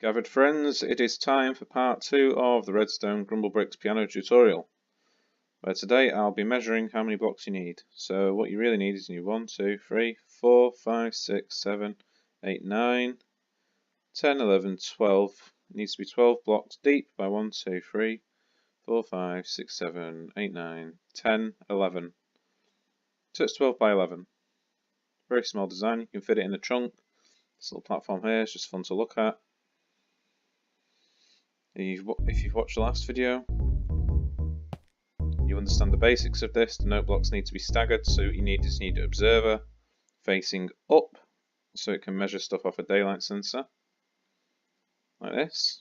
Gathered friends, it is time for part 2 of the Redstone Grumblebricks piano tutorial, where today I'll be measuring how many blocks you need. So what you really need is you need 1, 2, 3, 4, 5, 6, 7, 8, 9, 10, 11, 12. It needs to be 12 blocks deep by 1, 2, 3, 4, 5, 6, 7, 8, 9, 10, 11. So it's 12 by 11. Very small design, you can fit it in the trunk. This little platform here is just fun to look at. If you've watched the last video, you understand the basics of this. The note blocks need to be staggered, so what you need is an observer facing up, so it can measure stuff off a daylight sensor, like this.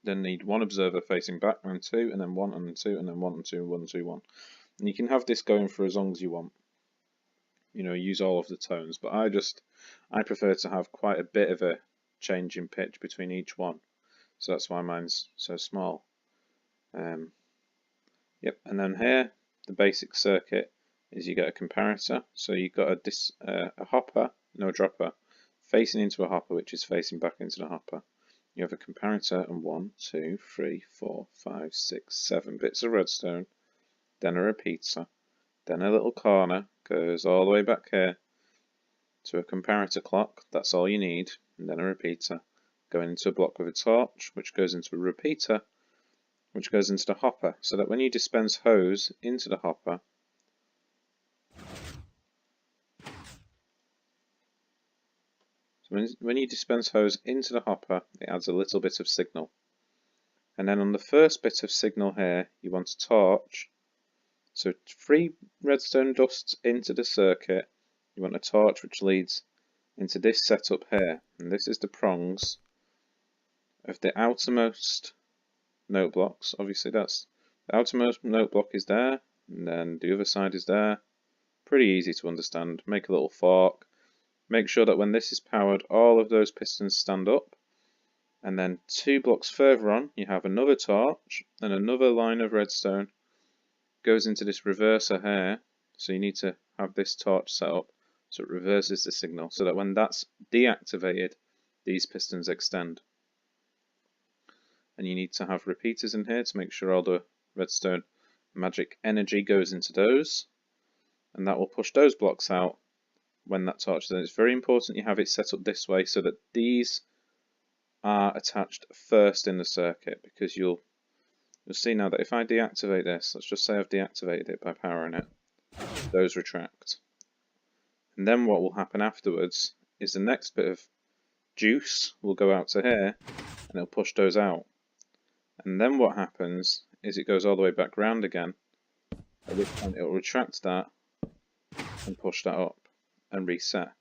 Then need one observer facing back, and then two, and then one, and then two, and then one, and two, 1, 2, 1. And you can have this going for as long as you want. You know, use all of the tones, but I prefer to have quite a bit of a change in pitch between each one, so that's why mine's so small. Yep, and then here the basic circuit is you get a comparator, so you've got a hopper, no dropper, facing into a hopper which is facing back into the hopper. You have a comparator and 1, 2, 3, 4, 5, 6, 7 bits of redstone, then a repeater, then a little corner goes all the way back here to a comparator clock, that's all you need, and then a repeater going into a block with a torch, which goes into a repeater, which goes into the hopper, so that when you dispense hose into the hopper, when you dispense hose into the hopper, it adds a little bit of signal. And then on the first bit of signal here, you want a torch. So 3 redstone dusts into the circuit, you want a torch which leads into this setup here. And this is the prongs of the outermost note blocks. Obviously that's the outermost note block is there, and then the other side is there. Pretty easy to understand. Make a little fork. Make sure that when this is powered, all of those pistons stand up. And then 2 blocks further on, you have another torch and another line of redstone goes into this reverser here. So you need to have this torch set up so it reverses the signal, so that when that's deactivated, these pistons extend. And you need to have repeaters in here to make sure all the redstone magic energy goes into those, and that will push those blocks out when that torch is in. It's very important you have it set up this way so that these are attached first in the circuit, because you'll see now that if I deactivate this, let's just say I've deactivated it by powering it, those retract. And then what will happen afterwards is the next bit of juice will go out to here and it'll push those out. And then what happens is it goes all the way back round again, at which point it will retract that and push that up and reset.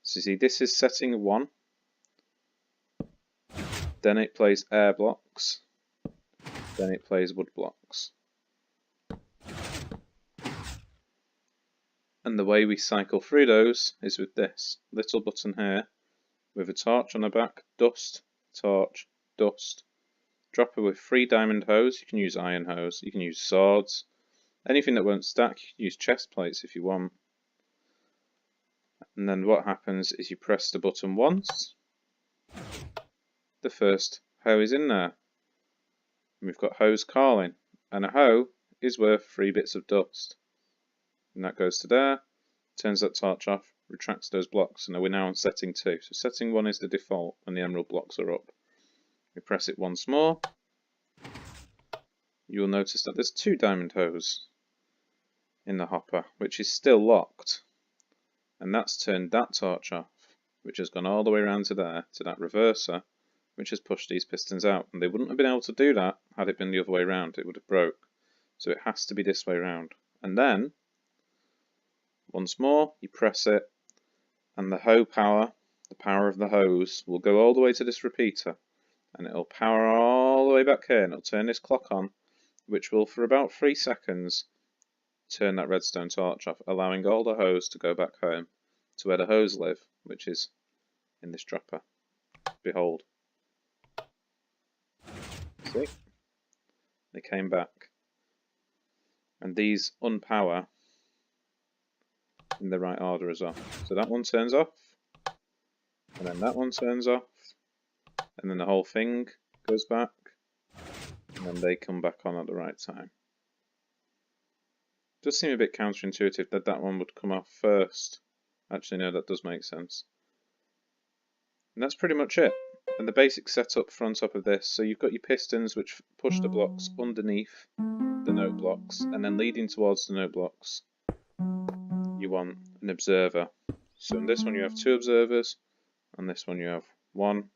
So you see, this is setting 1, then it plays air blocks, then it plays wood blocks. And the way we cycle through those is with this little button here with a torch on the back, dust, torch, dust. Dropper with 3 diamond hose. You can use iron hose, you can use swords, anything that won't stack. You can use chest plates if you want. And then what happens is you press the button once, the first hoe is in there. And we've got hose calling, and a hoe is worth 3 bits of dust. And that goes to there, turns that torch off, retracts those blocks, and we're now on setting 2. So setting 1 is the default when the emerald blocks are up. We press it once more, you will notice that there's 2 diamond hose in the hopper, which is still locked. And that's turned that torch off, which has gone all the way around to there, to that reverser, which has pushed these pistons out. And they wouldn't have been able to do that had it been the other way around, it would have broke. So it has to be this way around. And then, once more, you press it, and the hoe power, the power of the hose, will go all the way to this repeater. And it'll power all the way back here, and it'll turn this clock on, which will, for about 3 seconds, turn that redstone torch off, allowing all the hose to go back home to where the hose live, which is in this dropper. Behold. See? They came back. And these unpower in the right order as well. So that one turns off, and then that one turns off, and then the whole thing goes back, and then they come back on at the right time. Does seem a bit counterintuitive that that one would come off first. Actually, no, that does make sense. And that's pretty much it. And the basic setup for on top of this, so you've got your pistons which push the blocks underneath the note blocks, and then leading towards the note blocks, you want an observer. So in this one you have 2 observers, and this one you have 1, and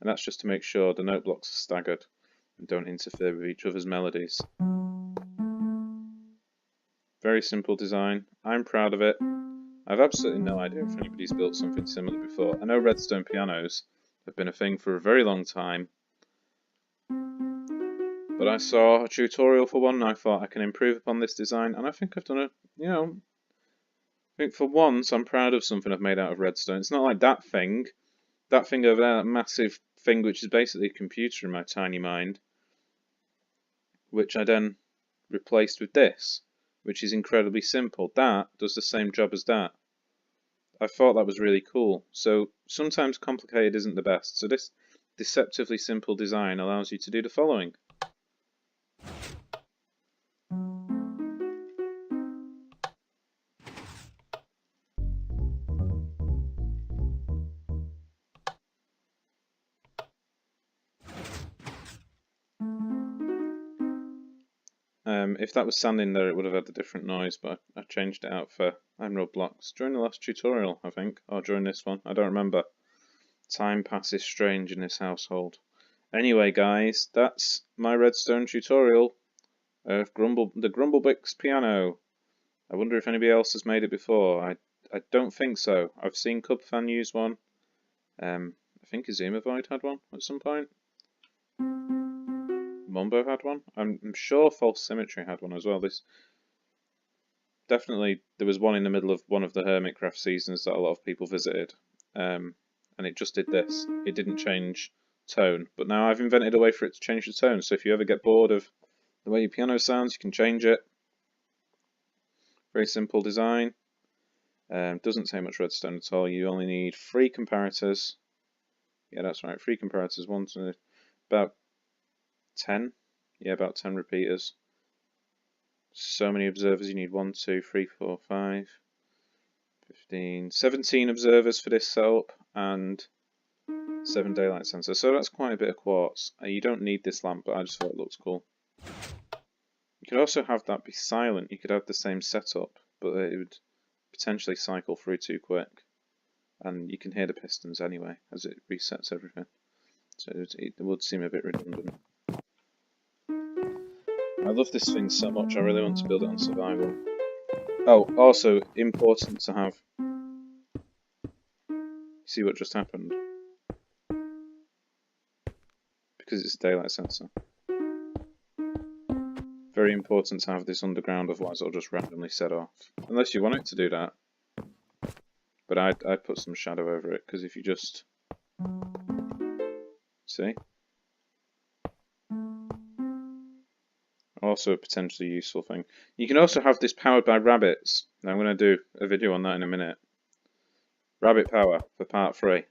that's just to make sure the note blocks are staggered and don't interfere with each other's melodies. Very simple design. I'm proud of it. I've absolutely no idea if anybody's built something similar before. I know redstone pianos have been a thing for a very long time, but I saw a tutorial for one and I thought I can improve upon this design, and I think I've done it, I think for once I'm proud of something I've made out of redstone. It's not like that thing over there, that massive thing which is basically a computer in my tiny mind, which I then replaced with this, which is incredibly simple. That does the same job as that. I thought that was really cool. So sometimes complicated isn't the best. So this deceptively simple design allows you to do the following. If that was standing there, it would have had a different noise, but I changed it out for emerald blocks during the last tutorial, I think, or during this one. I don't remember. Time passes strange in this household. Anyway, guys, that's my redstone tutorial of the Grumblebix piano. I wonder if anybody else has made it before. I don't think so. I've seen Cubfan use one. I think Azumavoid had one at some point. Mumbo had one. I'm sure False Symmetry had one as well. Definitely there was one in the middle of one of the Hermitcraft seasons that a lot of people visited, and it just did this. It didn't change tone, but now I've invented a way for it to change the tone. So if you ever get bored of the way your piano sounds, you can change it. Very simple design. Doesn't take much redstone at all. You only need 3 comparators. Yeah, that's right. 3 comparators. One to about 10. Yeah, about 10 repeaters. So many observers. You need 1, 2, 3, 4, 5, 15, 17 observers for this setup, and 7 daylight sensors. So that's quite a bit of quartz. You don't need this lamp, but I just thought it looks cool. You could also have that be silent. You could have the same setup, but it would potentially cycle through too quick. And you can hear the pistons anyway, as it resets everything. So it would seem a bit redundant. I love this thing so much, I really want to build it on survival. Oh, also important to have... See what just happened? Because it's a daylight sensor. Very important to have this underground, otherwise it'll just randomly set off. Unless you want it to do that. But I put some shadow over it, because if you just... See? Also a potentially useful thing. You can also have this powered by rabbits. Now I'm going to do a video on that in a minute. Rabbit power for part 3.